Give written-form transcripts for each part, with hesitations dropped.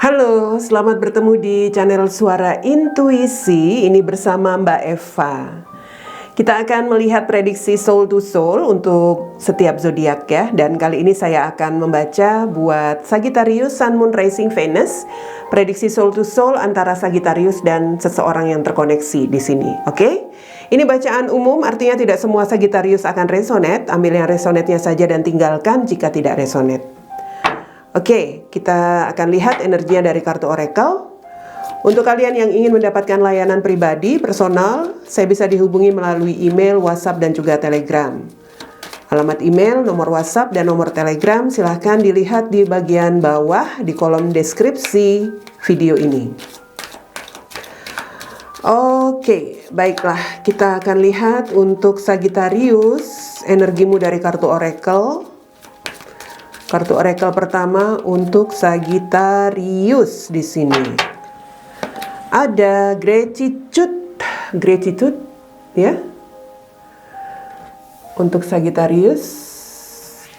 Halo, selamat bertemu di channel Suara Intuisi. Ini bersama Mbak Eva. Kita akan melihat prediksi soul to soul untuk setiap zodiak ya. Dan kali ini saya akan membaca buat Sagittarius, Sun, Moon, Rising, Venus. Prediksi soul to soul antara Sagittarius dan seseorang yang terkoneksi di sini. Oke? Ini bacaan umum, artinya tidak semua Sagittarius akan resonate. Ambil yang resonate-nya saja dan tinggalkan jika tidak resonate. Oke, kita akan lihat energinya dari kartu Oracle. Untuk kalian yang ingin mendapatkan layanan pribadi, personal, saya bisa dihubungi melalui email, WhatsApp, dan juga Telegram. Alamat email, nomor WhatsApp, dan nomor Telegram silahkan dilihat di bagian bawah di kolom deskripsi video ini. Oke, baiklah, kita akan lihat untuk Sagittarius, energimu dari kartu Oracle. Kartu Oracle pertama untuk Sagittarius di sini. Ada gratitude ya. Untuk Sagittarius,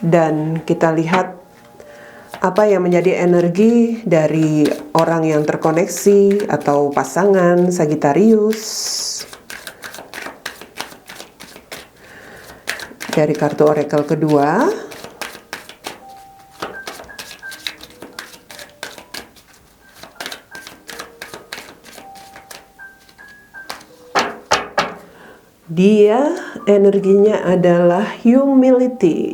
dan kita lihat apa yang menjadi energi dari orang yang terkoneksi atau pasangan Sagittarius. Dari kartu Oracle kedua. Dia energinya adalah humility.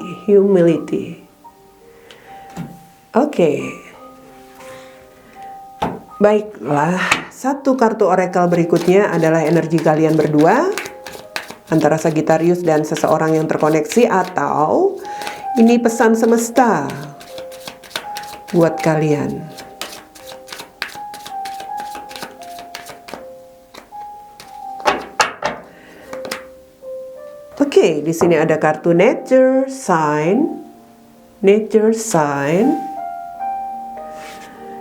Oke. Baiklah, satu kartu Oracle berikutnya adalah energi kalian berdua antara Sagittarius dan seseorang yang terkoneksi, atau ini pesan semesta buat kalian. Oke, di sini ada kartu nature sign.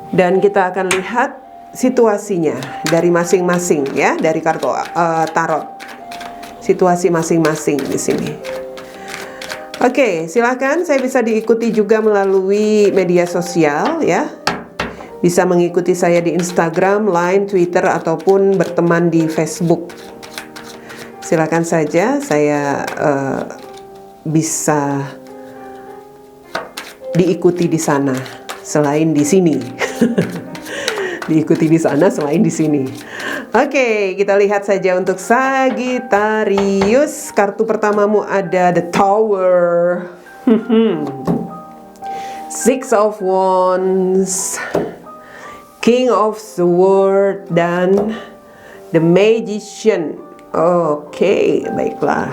Dan kita akan lihat situasinya dari masing-masing ya, dari kartu tarot. Situasi masing-masing di sini. Oke, silakan, saya bisa diikuti juga melalui media sosial ya. Bisa mengikuti saya di Instagram, Line, Twitter, ataupun berteman di Facebook. Silakan saja, saya bisa diikuti di sana selain di sini. Diikuti di sana selain di sini. Oke, kita lihat saja untuk Sagittarius. Kartu pertamamu ada The Tower. Six of Wands, King of Swords, dan The Magician. Oke, baiklah.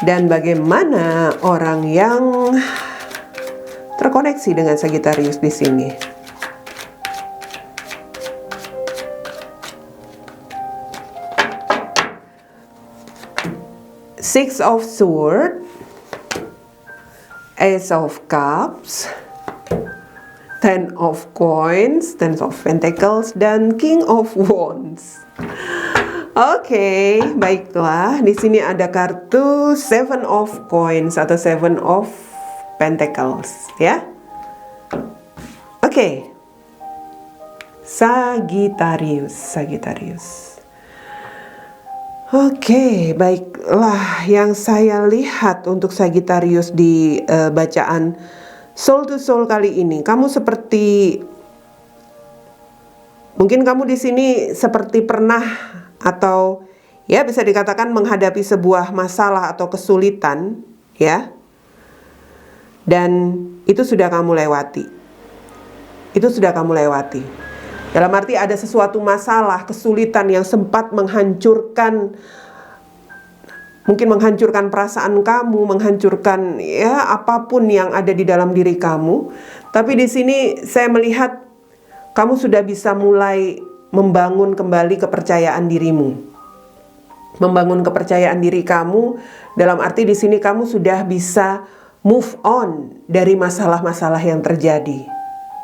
Dan bagaimana orang yang terkoneksi dengan Sagittarius di sini? Six of Swords, Ace of Cups, Ten of Coins, Ten of Pentacles, dan King of Wands. Oke, baiklah. Di sini ada kartu Seven of Coins atau Seven of Pentacles, ya. Oke. Sagittarius. Oke, baiklah. Yang saya lihat untuk Sagittarius di bacaan soul to soul kali ini, kamu seperti, mungkin kamu di sini seperti pernah atau ya bisa dikatakan menghadapi sebuah masalah atau kesulitan ya, dan itu sudah kamu lewati. Dalam arti ada sesuatu masalah, kesulitan yang sempat menghancurkan, mungkin menghancurkan perasaan kamu, menghancurkan ya apapun yang ada di dalam diri kamu. Tapi di sini saya melihat kamu sudah bisa mulai membangun kembali kepercayaan dirimu. Membangun kepercayaan diri kamu dalam arti di sini kamu sudah bisa move on dari masalah-masalah yang terjadi,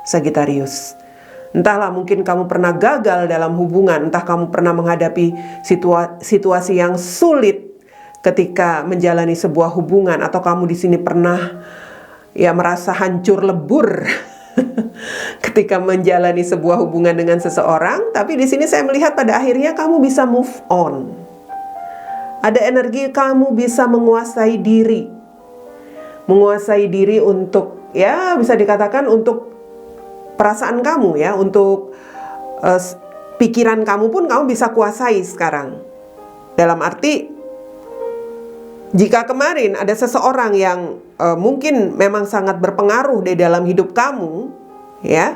Sagittarius. Entahlah, mungkin kamu pernah gagal dalam hubungan, entah kamu pernah menghadapi situasi yang sulit, ketika menjalani sebuah hubungan, atau kamu di sini pernah ya merasa hancur lebur ketika menjalani sebuah hubungan dengan seseorang, tapi di sini saya melihat pada akhirnya kamu bisa move on. Ada energi kamu bisa menguasai diri. Menguasai diri untuk, ya bisa dikatakan untuk perasaan kamu ya, untuk pikiran kamu pun kamu bisa kuasai sekarang. Dalam arti, jika kemarin ada seseorang yang mungkin memang sangat berpengaruh di dalam hidup kamu, ya,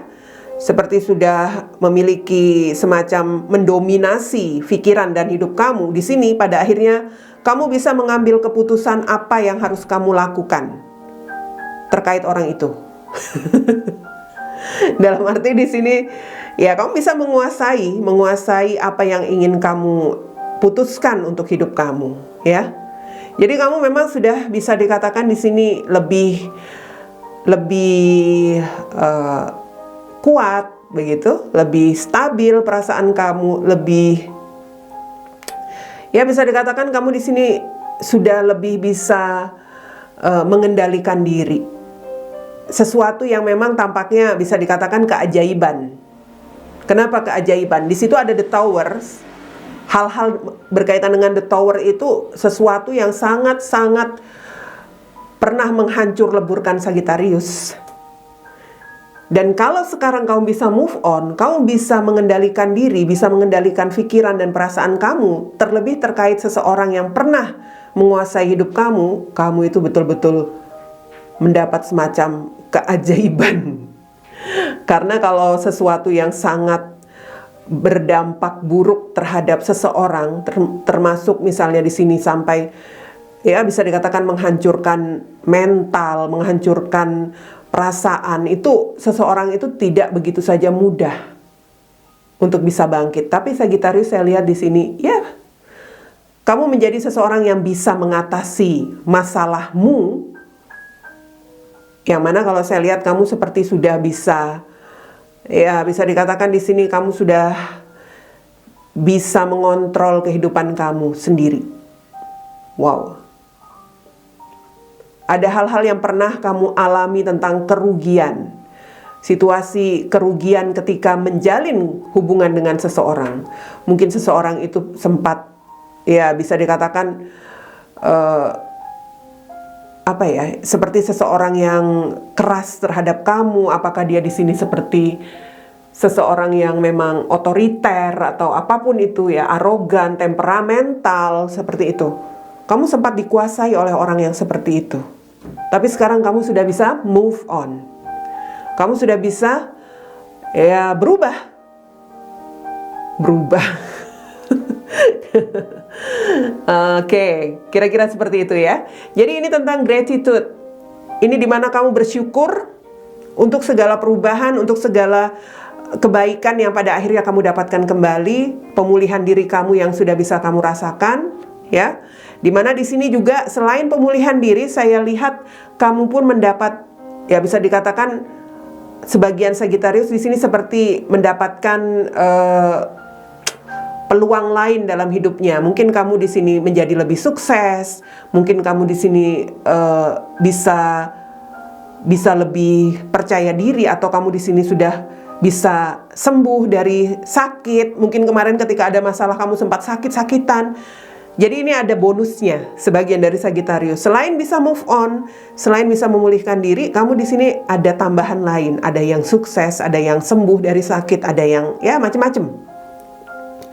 seperti sudah memiliki semacam mendominasi pikiran dan hidup kamu, di sini pada akhirnya kamu bisa mengambil keputusan apa yang harus kamu lakukan terkait orang itu. Dalam arti di sini, ya kamu bisa menguasai apa yang ingin kamu putuskan untuk hidup kamu, ya. Jadi kamu memang sudah bisa dikatakan di sini lebih kuat begitu, lebih stabil perasaan kamu, lebih, ya bisa dikatakan kamu di sini sudah lebih bisa mengendalikan diri. Sesuatu yang memang tampaknya bisa dikatakan keajaiban. Kenapa keajaiban? Di situ ada the towers. Hal-hal berkaitan dengan the tower itu sesuatu yang sangat-sangat pernah menghancur leburkan Sagittarius. Dan kalau sekarang kamu bisa move on, kamu bisa mengendalikan diri, bisa mengendalikan pikiran dan perasaan kamu, terlebih terkait seseorang yang pernah menguasai hidup kamu, kamu itu betul-betul mendapat semacam keajaiban. Karena kalau sesuatu yang sangat berdampak buruk terhadap seseorang, termasuk misalnya di sini sampai ya bisa dikatakan menghancurkan mental, menghancurkan perasaan, itu seseorang itu tidak begitu saja mudah untuk bisa bangkit. Tapi Sagittarius saya lihat di sini, ya kamu menjadi seseorang yang bisa mengatasi masalahmu, yang mana kalau saya lihat kamu seperti sudah bisa, ya bisa dikatakan di sini kamu sudah bisa mengontrol kehidupan kamu sendiri. Wow. Ada hal-hal yang pernah kamu alami tentang kerugian. Situasi kerugian ketika menjalin hubungan dengan seseorang. Mungkin seseorang itu sempat, ya bisa dikatakan apa ya, seperti seseorang yang keras terhadap kamu. Apakah dia di sini seperti seseorang yang memang otoriter atau apapun itu ya, arogan, temperamental, seperti itu. Kamu sempat dikuasai oleh orang yang seperti itu. Tapi sekarang kamu sudah bisa move on. Kamu sudah bisa ya berubah. Oke, kira-kira seperti itu ya. Jadi ini tentang gratitude. Ini dimana kamu bersyukur untuk segala perubahan, untuk segala kebaikan yang pada akhirnya kamu dapatkan kembali, pemulihan diri kamu yang sudah bisa kamu rasakan, ya. Dimana di sini juga selain pemulihan diri, saya lihat kamu pun mendapat, ya bisa dikatakan sebagian Sagittarius di sini seperti mendapatkan peluang lain dalam hidupnya. Mungkin kamu di sini menjadi lebih sukses, mungkin kamu di sini bisa lebih percaya diri, atau kamu di sini sudah bisa sembuh dari sakit. Mungkin kemarin ketika ada masalah kamu sempat sakit-sakitan. Jadi ini ada bonusnya sebagian dari Sagittarius. Selain bisa move on, selain bisa memulihkan diri, kamu di sini ada tambahan lain. Ada yang sukses, ada yang sembuh dari sakit, ada yang ya macam-macam.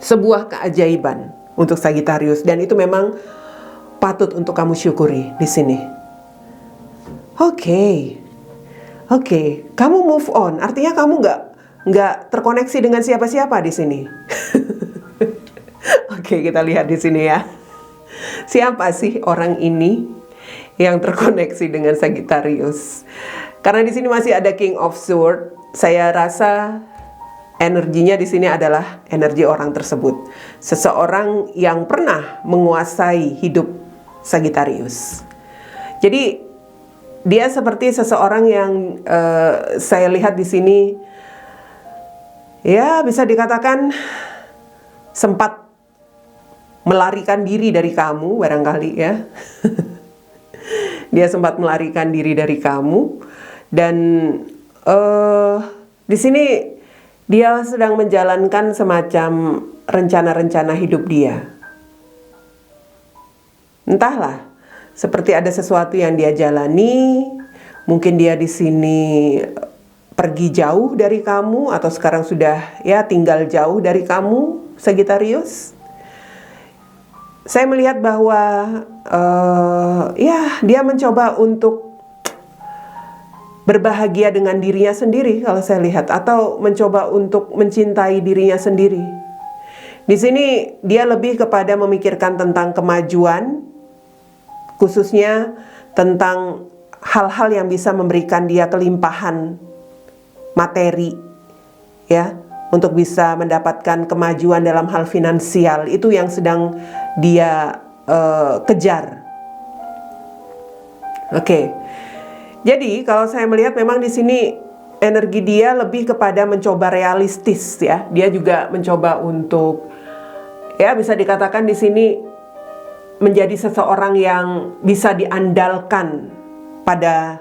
Sebuah keajaiban untuk Sagittarius, dan itu memang patut untuk kamu syukuri di sini. Oke, kamu move on, artinya kamu nggak terkoneksi dengan siapa-siapa di sini. Oke, kita lihat di sini ya. Siapa sih orang ini yang terkoneksi dengan Sagittarius? Karena di sini masih ada King of Swords, saya rasa energinya di sini adalah energi orang tersebut. Seseorang yang pernah menguasai hidup Sagittarius. Jadi dia seperti seseorang yang saya lihat di sini, ya bisa dikatakan sempat melarikan diri dari kamu barangkali ya. Dia sempat melarikan diri dari kamu, dan di sini dia sedang menjalankan semacam rencana-rencana hidup dia. Entahlah, seperti ada sesuatu yang dia jalani. Mungkin dia di sini pergi jauh dari kamu, atau sekarang sudah ya tinggal jauh dari kamu, Sagittarius. Saya melihat bahwa ya dia mencoba untuk berbahagia dengan dirinya sendiri kalau saya lihat, atau mencoba untuk mencintai dirinya sendiri. Di sini dia lebih kepada memikirkan tentang kemajuan, khususnya tentang hal-hal yang bisa memberikan dia kelimpahan materi, ya, untuk bisa mendapatkan kemajuan dalam hal finansial. Itu yang sedang dia kejar. Oke. Jadi kalau saya melihat memang di sini energi dia lebih kepada mencoba realistis ya. Dia juga mencoba untuk ya bisa dikatakan di sini menjadi seseorang yang bisa diandalkan pada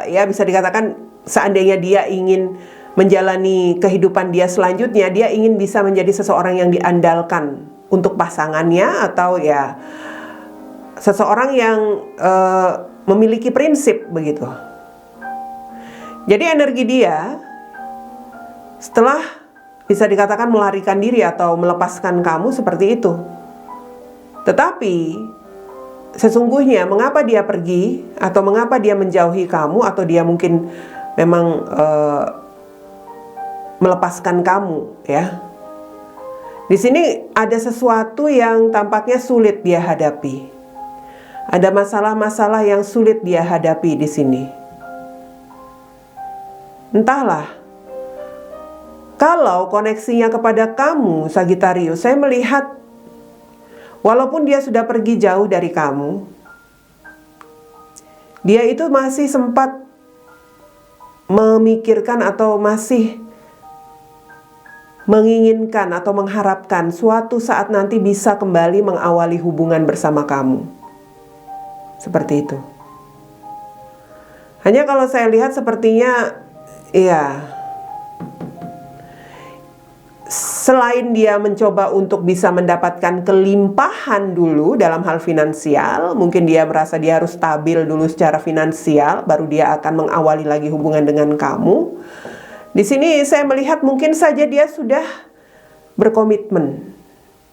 ya bisa dikatakan seandainya dia ingin menjalani kehidupan dia selanjutnya, dia ingin bisa menjadi seseorang yang diandalkan untuk pasangannya, atau ya seseorang yang memiliki prinsip begitu. Jadi energi dia setelah bisa dikatakan melarikan diri atau melepaskan kamu seperti itu. Tetapi sesungguhnya mengapa dia pergi atau mengapa dia menjauhi kamu, atau dia mungkin memang melepaskan kamu ya. Di sini ada sesuatu yang tampaknya sulit dia hadapi. Ada masalah-masalah yang sulit dia hadapi di sini. Entahlah. Kalau koneksinya kepada kamu, Sagittarius, saya melihat walaupun dia sudah pergi jauh dari kamu, dia itu masih sempat memikirkan atau masih menginginkan atau mengharapkan suatu saat nanti bisa kembali mengawali hubungan bersama kamu. Seperti itu. Hanya kalau saya lihat sepertinya ya, selain dia mencoba untuk bisa mendapatkan kelimpahan dulu dalam hal finansial, mungkin dia merasa dia harus stabil dulu secara finansial, baru dia akan mengawali lagi hubungan dengan kamu. Di sini saya melihat mungkin saja dia sudah berkomitmen,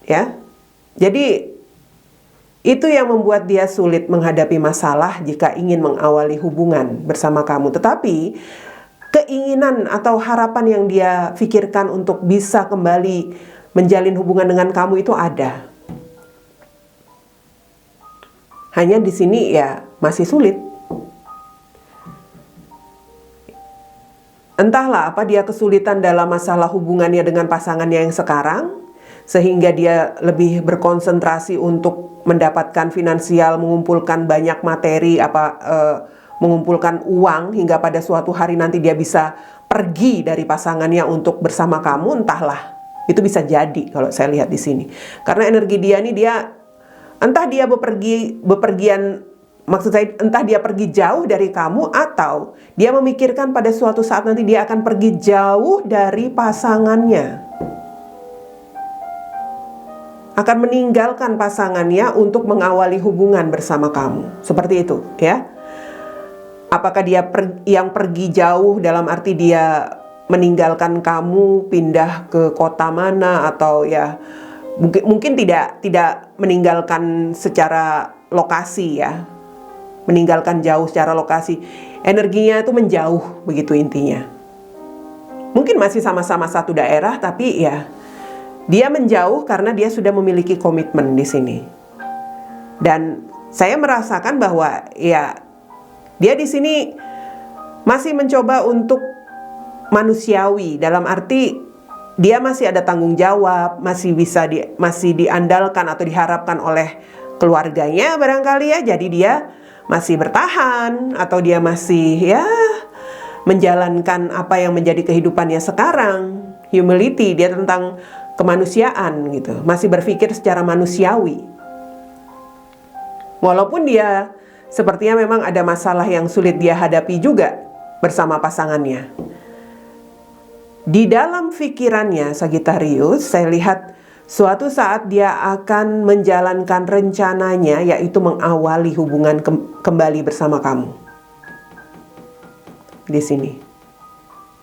ya. Jadi itu yang membuat dia sulit menghadapi masalah jika ingin mengawali hubungan bersama kamu. Tetapi keinginan atau harapan yang dia pikirkan untuk bisa kembali menjalin hubungan dengan kamu itu ada. Hanya di sini ya masih sulit. Entahlah apa dia kesulitan dalam masalah hubungannya dengan pasangannya yang sekarang, sehingga dia lebih berkonsentrasi untuk mendapatkan finansial, mengumpulkan banyak materi, mengumpulkan uang hingga pada suatu hari nanti dia bisa pergi dari pasangannya untuk bersama kamu. Entahlah, itu bisa jadi kalau saya lihat di sini. Karena energi dia ini entah dia bepergian, maksud saya entah dia pergi jauh dari kamu, atau dia memikirkan pada suatu saat nanti dia akan pergi jauh dari pasangannya. Akan meninggalkan pasangannya untuk mengawali hubungan bersama kamu. Seperti itu ya. Apakah dia yang pergi jauh dalam arti dia meninggalkan kamu, pindah ke kota mana, atau ya mungkin tidak meninggalkan secara lokasi ya. Meninggalkan jauh secara lokasi. Energinya itu menjauh begitu intinya. Mungkin masih sama-sama satu daerah, tapi ya dia menjauh karena dia sudah memiliki komitmen di sini. Dan saya merasakan bahwa ya dia di sini masih mencoba untuk manusiawi, dalam arti dia masih ada tanggung jawab, masih diandalkan atau diharapkan oleh keluarganya barangkali ya. Jadi dia masih bertahan, atau dia masih ya menjalankan apa yang menjadi kehidupannya sekarang. Humility, dia tentang kemanusiaan gitu, masih berpikir secara manusiawi. Walaupun dia sepertinya memang ada masalah yang sulit dia hadapi juga bersama pasangannya. Di dalam pikirannya Sagittarius, saya lihat suatu saat dia akan menjalankan rencananya, yaitu mengawali hubungan kembali bersama kamu. Di sini,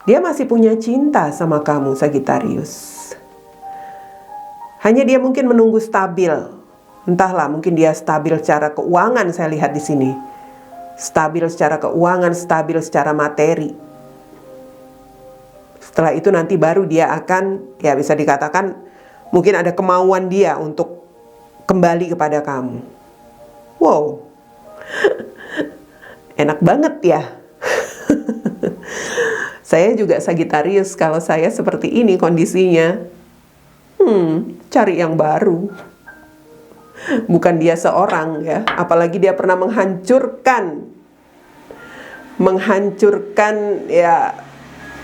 dia masih punya cinta sama kamu, Sagittarius. Hanya dia mungkin menunggu stabil. Entahlah, mungkin dia stabil secara keuangan, saya lihat di sini. Stabil secara keuangan, stabil secara materi. Setelah itu nanti baru dia akan, ya bisa dikatakan mungkin ada kemauan dia untuk kembali kepada kamu. Wow, enak banget ya. Saya juga Sagittarius, kalau saya seperti ini kondisinya, cari yang baru. Bukan dia seorang ya, apalagi dia pernah menghancurkan ya,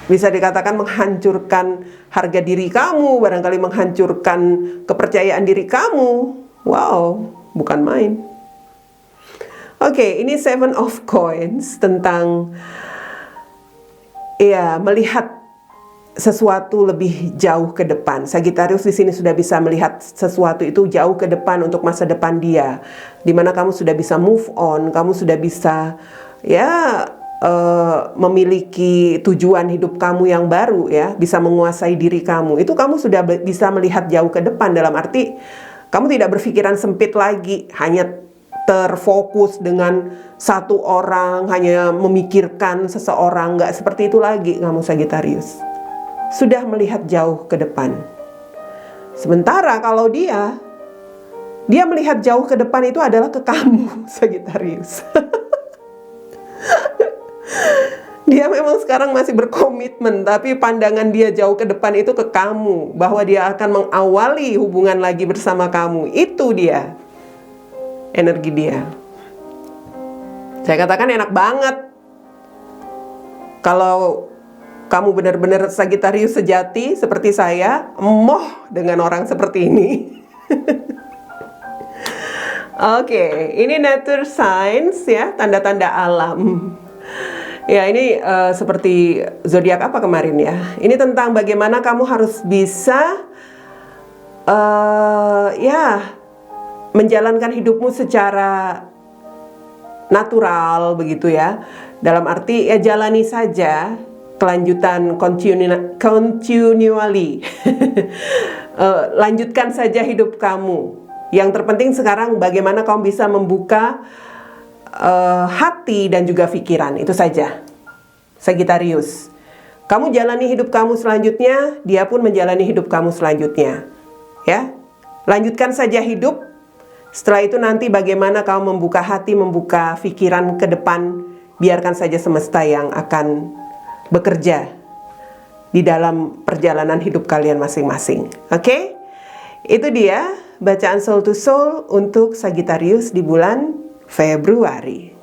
bisa dikatakan menghancurkan harga diri kamu, barangkali menghancurkan kepercayaan diri kamu. Wow, bukan main. Oke, ini Seven of Coins tentang ya melihat sesuatu lebih jauh ke depan. Sagittarius di sini sudah bisa melihat sesuatu itu jauh ke depan untuk masa depan dia, dimana kamu sudah bisa move on, kamu sudah bisa ya memiliki tujuan hidup kamu yang baru ya, bisa menguasai diri kamu. Itu kamu sudah bisa melihat jauh ke depan, dalam arti kamu tidak berpikiran sempit lagi, hanya terfokus dengan satu orang, hanya memikirkan seseorang. Nggak seperti itu lagi kamu Sagittarius. Sudah melihat jauh ke depan. Sementara kalau dia melihat jauh ke depan itu adalah ke kamu Sagittarius. Dia memang sekarang masih berkomitmen, tapi pandangan dia jauh ke depan itu ke kamu, bahwa dia akan mengawali hubungan lagi bersama kamu. Itu dia, energi dia. Saya katakan enak banget kalau kamu benar-benar Sagittarius sejati seperti saya, emoh dengan orang seperti ini. Oke, ini nature signs ya, tanda-tanda alam. Ya, ini seperti zodiak apa kemarin ya. Ini tentang bagaimana kamu harus bisa ya menjalankan hidupmu secara natural begitu ya. Dalam arti ya jalani saja kelanjutan continually. Lanjutkan saja hidup kamu. Yang terpenting sekarang bagaimana kamu bisa membuka hati dan juga pikiran, itu saja Sagittarius. Kamu jalani hidup kamu selanjutnya, dia pun menjalani hidup kamu selanjutnya ya. Lanjutkan saja hidup. Setelah itu nanti bagaimana kamu membuka hati, membuka pikiran ke depan, biarkan saja semesta yang akan bekerja di dalam perjalanan hidup kalian masing-masing. Oke? Itu dia bacaan soul to soul untuk Sagittarius di bulan Februari.